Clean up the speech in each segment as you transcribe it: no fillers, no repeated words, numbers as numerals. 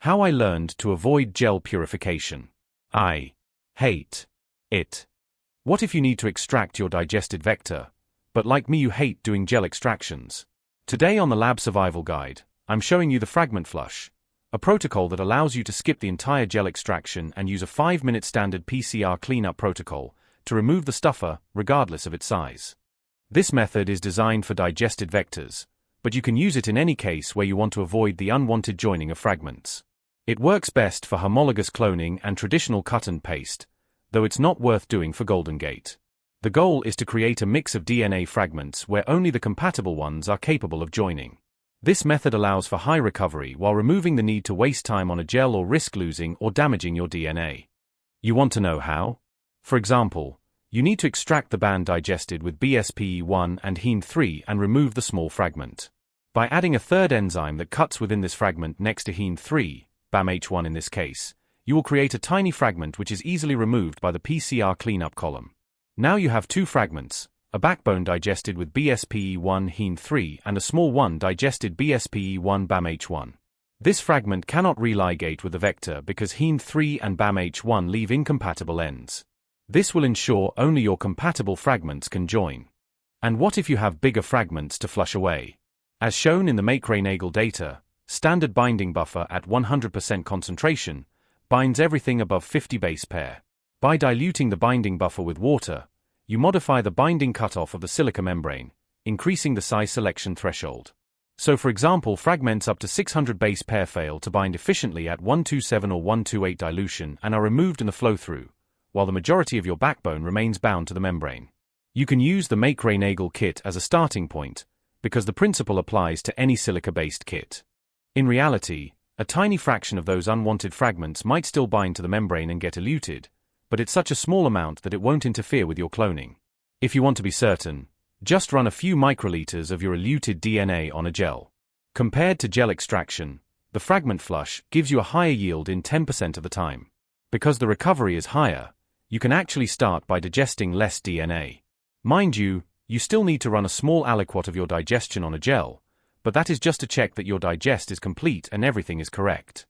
How I learned to avoid gel purification. I hate it. What if you need to extract your digested vector, but like me you hate doing gel extractions? Today on the Lab Survival Guide, I'm showing you the Fragment Flush, a protocol that allows you to skip the entire gel extraction and use a 5-minute standard PCR cleanup protocol to remove the stuffer, regardless of its size. This method is designed for digested vectors, but you can use it in any case where you want to avoid the unwanted joining of fragments. It works best for homologous cloning and traditional cut and paste, though it's not worth doing for Golden Gate. The goal is to create a mix of DNA fragments where only the compatible ones are capable of joining. This method allows for high recovery while removing the need to waste time on a gel or risk losing or damaging your DNA. You want to know how? For example, you need to extract the band digested with BSPE1 and heme3 and remove the small fragment. By adding a third enzyme that cuts within this fragment next to heme3, BAMH1 in this case, you will create a tiny fragment which is easily removed by the PCR cleanup column. Now you have two fragments, a backbone digested with BSPE1 heme3 and a small one digested BSPE1 BAMH1. This fragment cannot religate with the vector because heme3 and BAMH1 leave incompatible ends. This will ensure only your compatible fragments can join. And what if you have bigger fragments to flush away? As shown in the Make-Ray-Nagel data, standard binding buffer at 100% concentration binds everything above 50 base pair. By diluting the binding buffer with water, you modify the binding cutoff of the silica membrane, increasing the size selection threshold. So for example, fragments up to 600 base pair fail to bind efficiently at 127 or 128 dilution and are removed in the flow-through, while the majority of your backbone remains bound to the membrane. You can use the Make-Ray-Nagel kit as a starting point, because the principle applies to any silica-based kit. In reality, a tiny fraction of those unwanted fragments might still bind to the membrane and get eluted, but it's such a small amount that it won't interfere with your cloning. If you want to be certain, just run a few microliters of your eluted DNA on a gel. Compared to gel extraction, the Fragment Flush gives you a higher yield in 10% of the time. Because the recovery is higher, you can actually start by digesting less DNA. Mind you, you still need to run a small aliquot of your digestion on a gel, but that is just to check that your digest is complete and everything is correct.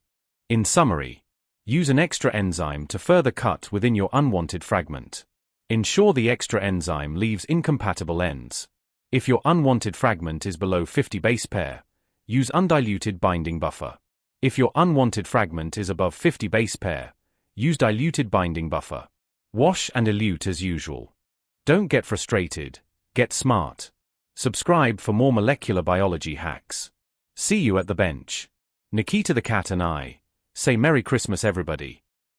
In summary, use an extra enzyme to further cut within your unwanted fragment. Ensure the extra enzyme leaves incompatible ends. If your unwanted fragment is below 50 base pair, use undiluted binding buffer. If your unwanted fragment is above 50 base pair, use diluted binding buffer. Wash and elute as usual. Don't get frustrated, get smart. Subscribe for more molecular biology hacks. See you at the bench. Nikita the cat and I say Merry Christmas everybody.